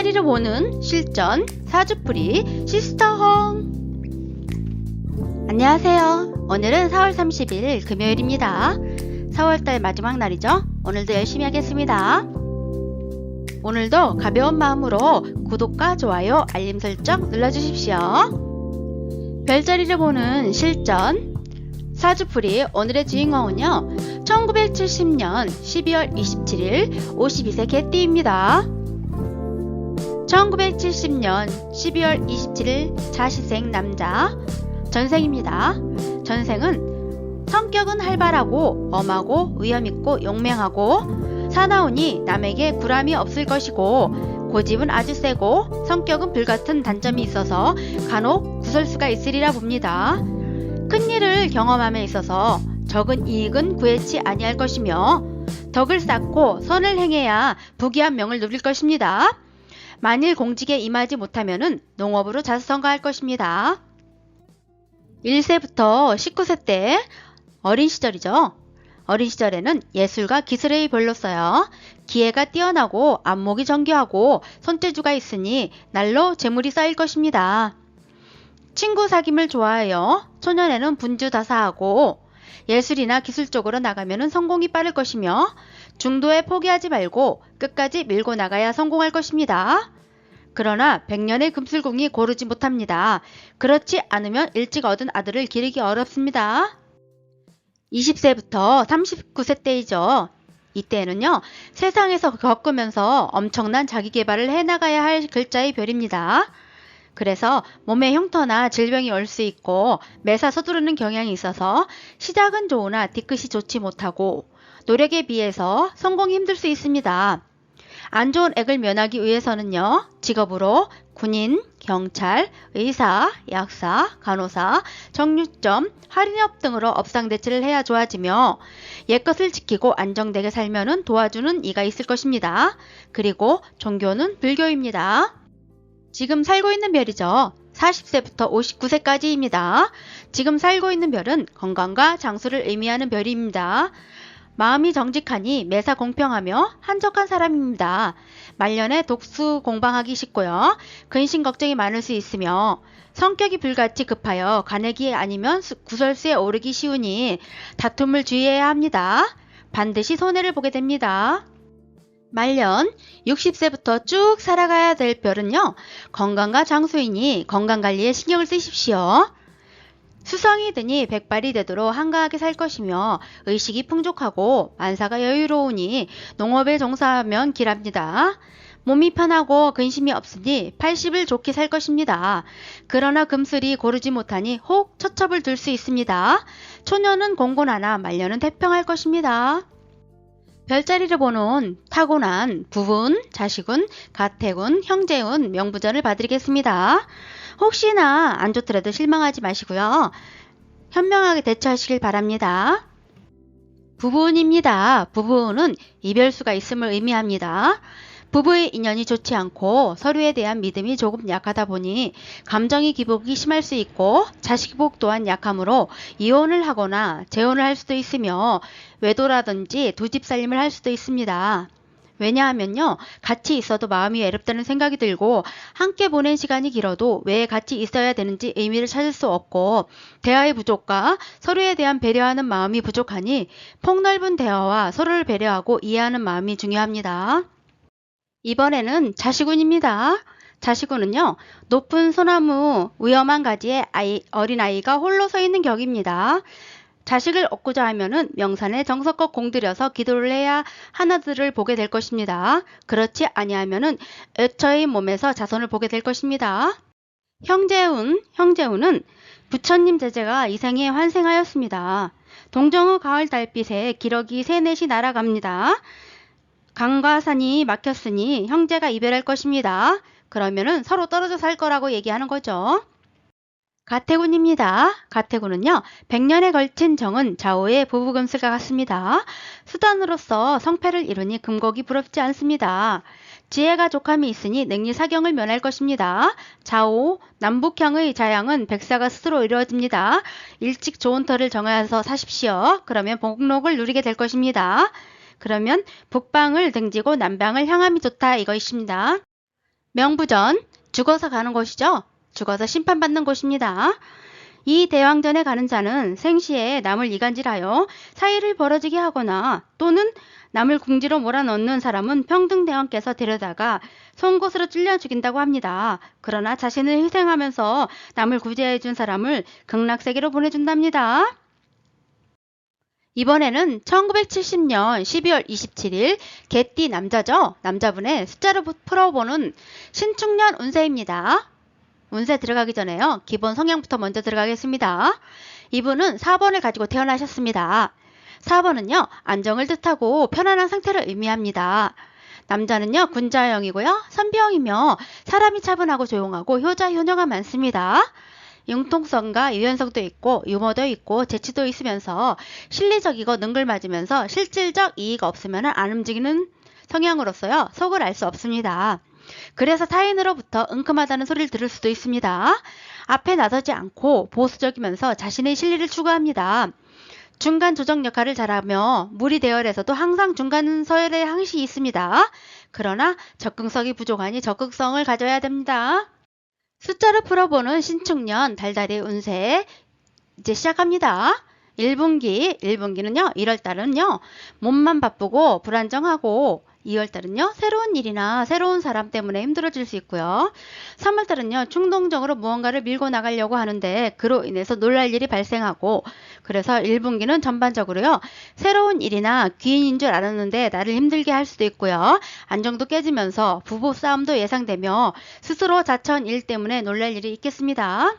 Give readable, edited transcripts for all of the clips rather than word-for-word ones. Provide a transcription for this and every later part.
별자리를 보는 실전 사주풀이 시스터홍. 안녕하세요. 오늘은 4월 30일 금요일입니다. 4월달 마지막 날이죠. 오늘도 열심히 하겠습니다. 오늘도 가벼운 마음으로 구독과 좋아요, 알림 설정 눌러주십시오. 별자리를 보는 실전 사주풀이 오늘의 주인공은요, 1970년 12월 27일 52세 개띠입니다. 1970년 12월 27일 자시생 남자, 전생입니다. 전생은 성격은 활발하고 엄하고 위험있고 용맹하고 사나우니 남에게 구람이 없을 것이고 고집은 아주 세고 성격은 불같은 단점이 있어서 간혹 구설수가 있으리라 봅니다. 큰일을 경험함에 있어서 적은 이익은 구애치 아니할 것이며 덕을 쌓고 선을 행해야 부귀한 명을 누릴 것입니다. 만일 공직에 임하지 못하면 농업으로 자수성가할 것입니다. 1세부터 19세 때 어린 시절이죠. 어린 시절에는 예술과 기술의 별로써요. 기회가 뛰어나고 안목이 정교하고 손재주가 있으니 날로 재물이 쌓일 것입니다. 친구 사귐을 좋아하여 초년에는 분주다사하고 예술이나 기술 쪽으로 나가면 성공이 빠를 것이며 중도에 포기하지 말고 끝까지 밀고 나가야 성공할 것입니다. 그러나 백년의 금슬공이 고르지 못합니다. 그렇지 않으면 일찍 얻은 아들을 기르기 어렵습니다. 20세부터 39세 때이죠. 이때는요, 세상에서 겪으면서 엄청난 자기개발을 해나가야 할 글자의 별입니다. 그래서 몸에 흉터나 질병이 올 수 있고 매사 서두르는 경향이 있어서 시작은 좋으나 뒤끝이 좋지 못하고 노력에 비해서 성공이 힘들 수 있습니다. 안 좋은 액을 면하기 위해서는요, 직업으로 군인, 경찰, 의사, 약사, 간호사, 정육점, 할인업 등으로 업상대치를 해야 좋아지며 옛것을 지키고 안정되게 살면은 도와주는 이가 있을 것입니다. 그리고 종교는 불교입니다. 지금 살고 있는 별이죠. 40세부터 59세까지입니다. 지금 살고 있는 별은 건강과 장수를 의미하는 별입니다. 마음이 정직하니 매사 공평하며 한적한 사람입니다. 말년에 독수 공방하기 쉽고요. 근심 걱정이 많을 수 있으며 성격이 불같이 급하여 가내기 아니면 구설수에 오르기 쉬우니 다툼을 주의해야 합니다. 반드시 손해를 보게 됩니다. 말년 60세부터 쭉 살아가야 될 별은요, 건강과 장수이니 건강관리에 신경을 쓰십시오. 수성이 드니 백발이 되도록 한가하게 살 것이며 의식이 풍족하고 만사가 여유로우니 농업에 종사하면 길합니다. 몸이 편하고 근심이 없으니 80을 좋게 살 것입니다. 그러나 금슬이 고르지 못하니 혹 처첩을 들 수 있습니다. 초년은 공곤하나 말년은 태평할 것입니다. 별자리를 보는 타고난 부분, 자식운, 가택운, 형제운 명부전을 봐드리겠습니다. 혹시나 안 좋더라도 실망하지 마시고요. 현명하게 대처하시길 바랍니다. 부부운입니다. 부부운은 이별수가 있음을 의미합니다. 부부의 인연이 좋지 않고 서로에 대한 믿음이 조금 약하다 보니 감정이 기복이 심할 수 있고 자식복 또한 약하므로 이혼을 하거나 재혼을 할 수도 있으며 외도라든지 두 집 살림을 할 수도 있습니다. 왜냐하면요, 같이 있어도 마음이 외롭다는 생각이 들고 함께 보낸 시간이 길어도 왜 같이 있어야 되는지 의미를 찾을 수 없고 대화의 부족과 서로에 대한 배려하는 마음이 부족하니 폭넓은 대화와 서로를 배려하고 이해하는 마음이 중요합니다. 이번에는 자식운입니다. 자식운은요, 높은 소나무 위험한 가지에 어린아이가 홀로 서 있는 격입니다. 자식을 얻고자 하면은 명산에 정성껏 공들여서 기도를 해야 하나들을 보게 될 것입니다. 그렇지 아니하면은 애처의 몸에서 자손을 보게 될 것입니다. 형제운은 부처님 제자가 이 생에 환생하였습니다. 동정의 가을 달빛에 기러기 새넷이 날아갑니다. 강과 산이 막혔으니 형제가 이별할 것입니다. 그러면은 서로 떨어져 살 거라고 얘기하는 거죠. 가택운입니다. 가택운은요, 100년에 걸친 정은 좌우의 부부금슬과 같습니다. 수단으로서 성패를 이루니 금곡이 부럽지 않습니다. 지혜가 족함이 있으니 능히 사경을 면할 것입니다. 좌우 남북형의 자양은 백사가 스스로 이루어집니다. 일찍 좋은 터를 정하여서 사십시오. 그러면 복록을 누리게 될 것입니다. 그러면 북방을 등지고 남방을 향함이 좋다 이것입니다. 명부전, 죽어서 가는 곳이죠. 죽어서 심판받는 곳입니다. 이 대왕전에 가는 자는 생시에 남을 이간질하여 사이를 벌어지게 하거나 또는 남을 궁지로 몰아넣는 사람은 평등대왕께서 데려다가 송곳으로 찔려 죽인다고 합니다. 그러나 자신을 희생하면서 남을 구제해준 사람을 극락세계로 보내준답니다. 이번에는 1970년 12월 27일 개띠 남자죠. 남자분의 숫자로 풀어보는 신축년 운세입니다. 운세 들어가기 전에요. 기본 성향부터 먼저 들어가겠습니다. 이분은 4번을 가지고 태어나셨습니다. 4번은요. 안정을 뜻하고 편안한 상태를 의미합니다. 남자는요. 군자형이고요. 선비형이며 사람이 차분하고 조용하고 효자 효녀가 많습니다. 융통성과 유연성도 있고 유머도 있고 재치도 있으면서 실리적이고 능글맞으면서 실질적 이의가 없으면 안 움직이는 성향으로서요. 속을 알 수 없습니다. 그래서 타인으로부터 은큼하다는 소리를 들을 수도 있습니다. 앞에 나서지 않고 보수적이면서 자신의 실리를 추구합니다. 중간 조정 역할을 잘하며 무리 대열에서도 항상 중간 서열에 항시 있습니다. 그러나 접근성이 부족하니 적극성을 가져야 됩니다. 숫자로 풀어보는 신축년 달달이 운세 이제 시작합니다. 1분기는요. 1월달은요. 몸만 바쁘고 불안정하고 2월달은요. 새로운 일이나 새로운 사람 때문에 힘들어질 수 있고요. 3월달은요. 충동적으로 무언가를 밀고 나가려고 하는데 그로 인해서 놀랄 일이 발생하고 그래서 1분기는 전반적으로요. 새로운 일이나 귀인인 줄 알았는데 나를 힘들게 할 수도 있고요. 안정도 깨지면서 부부싸움도 예상되며 스스로 자처한 일 때문에 놀랄 일이 있겠습니다.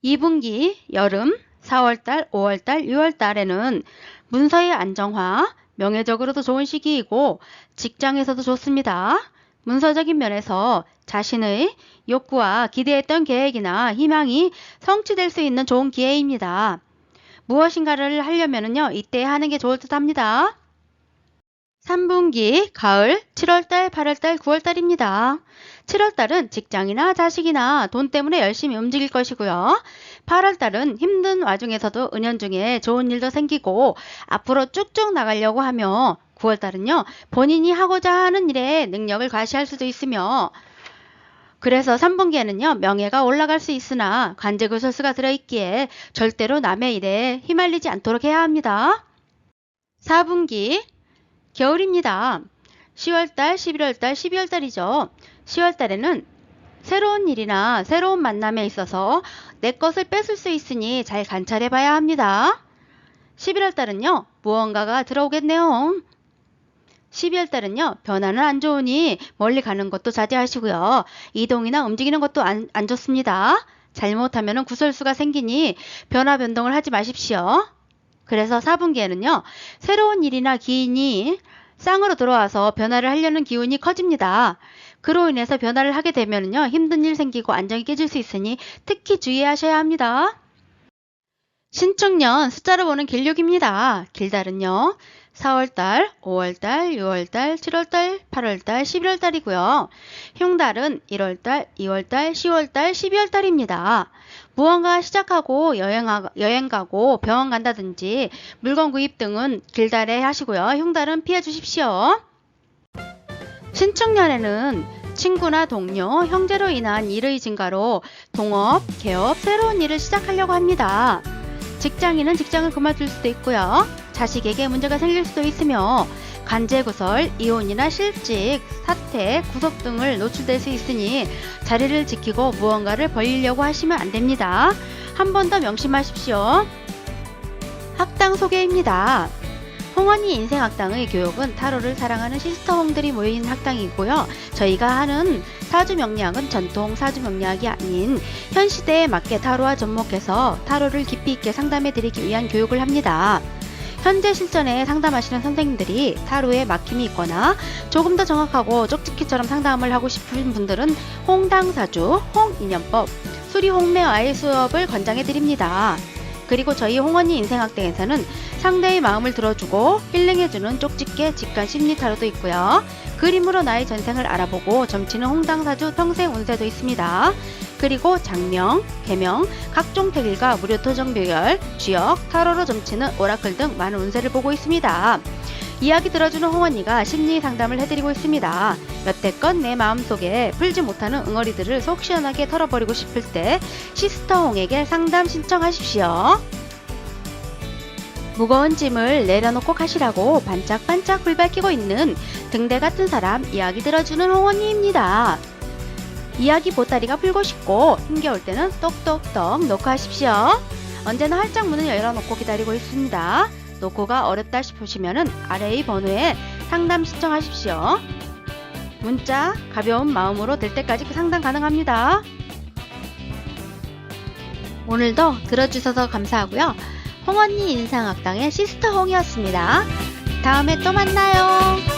2분기 여름 4월달, 5월달, 6월달에는 문서의 안정화, 명예적으로도 좋은 시기이고 직장에서도 좋습니다. 문서적인 면에서 자신의 욕구와 기대했던 계획이나 희망이 성취될 수 있는 좋은 기회입니다. 무엇인가를 하려면요 이때 하는 게 좋을 듯 합니다. 3분기 가을 7월달, 8월달, 9월달입니다. 7월달은 직장이나 자식이나 돈 때문에 열심히 움직일 것이고요. 8월달은 힘든 와중에서도 은연중에 좋은 일도 생기고 앞으로 쭉쭉 나가려고 하며 9월달은요. 본인이 하고자 하는 일에 능력을 과시할 수도 있으며 그래서 3분기에는요. 명예가 올라갈 수 있으나 관제구설수가 들어있기에 절대로 남의 일에 휘말리지 않도록 해야 합니다. 4분기 겨울입니다. 10월달, 11월달, 12월달이죠. 10월달에는 새로운 일이나 새로운 만남에 있어서 내 것을 뺏을 수 있으니 잘 관찰해 봐야 합니다. 11월달은요. 무언가가 들어오겠네요. 12월달은요. 변화는 안 좋으니 멀리 가는 것도 자제하시고요. 이동이나 움직이는 것도 안 좋습니다. 잘못하면 구설수가 생기니 변화 변동을 하지 마십시오. 그래서 4분기에는요. 새로운 일이나 기인이 쌍으로 들어와서 변화를 하려는 기운이 커집니다. 그로 인해서 변화를 하게 되면요. 힘든 일 생기고 안정이 깨질 수 있으니 특히 주의하셔야 합니다. 신축년 숫자로 보는 길육입니다. 길달은요. 4월달, 5월달, 6월달, 7월달, 8월달, 11월달이고요. 흉달은 1월달, 2월달, 10월달, 12월달입니다. 무언가 시작하고 여행 가고 병원 간다든지 물건 구입 등은 길달에 하시고요. 흉달은 피해 주십시오. 신축년에는 친구나 동료, 형제로 인한 일의 증가로 동업, 개업, 새로운 일을 시작하려고 합니다. 직장인은 직장을 그만둘 수도 있고요. 자식에게 문제가 생길 수도 있으며 관제구설, 이혼이나 실직, 사퇴, 구속 등을 노출될 수 있으니 자리를 지키고 무언가를 벌이려고 하시면 안 됩니다. 한 번 더 명심하십시오. 학당 소개입니다. 홍원이 인생학당의 교육은 타로를 사랑하는 시스터홍들이 모인 학당이고요. 저희가 하는 사주명리학은 전통 사주명리학이 아닌 현 시대에 맞게 타로와 접목해서 타로를 깊이 있게 상담해 드리기 위한 교육을 합니다. 현재 실전에 상담하시는 선생님들이 타로에 막힘이 있거나 조금 더 정확하고 쪽집기처럼 상담을 하고 싶은 분들은 홍당사주, 홍인연법, 수리홍매와의 수업을 권장해 드립니다. 그리고 저희 홍원이 인생학당에서는 상대의 마음을 들어주고 힐링해주는 쪽집게 직관 심리타로도 있고요. 그림으로 나의 전생을 알아보고 점치는 홍당사주 평생 운세도 있습니다. 그리고 장명, 개명, 각종 택일과 무료 토정 묘열, 쥐역, 타로로 점치는 오라클 등 많은 운세를 보고 있습니다. 이야기 들어주는 홍언니가 심리 상담을 해드리고 있습니다. 여태껏 내 마음속에 풀지 못하는 응어리들을 속 시원하게 털어버리고 싶을 때 시스터 홍에게 상담 신청하십시오. 무거운 짐을 내려놓고 가시라고 반짝반짝 불 밝히고 있는 등대 같은 사람 이야기 들어주는 홍언니입니다. 이야기 보따리가 풀고 싶고 힘겨울 때는 똑똑똑 놓고 하십시오. 언제나 활짝 문을 열어놓고 기다리고 있습니다. 놓고가 어렵다 싶으시면 아래의 번호에 상담 신청하십시오. 문자 가벼운 마음으로 될 때까지 상담 가능합니다. 오늘도 들어주셔서 감사하고요. 홍언니 인상학당의 시스터 홍이었습니다. 다음에 또 만나요.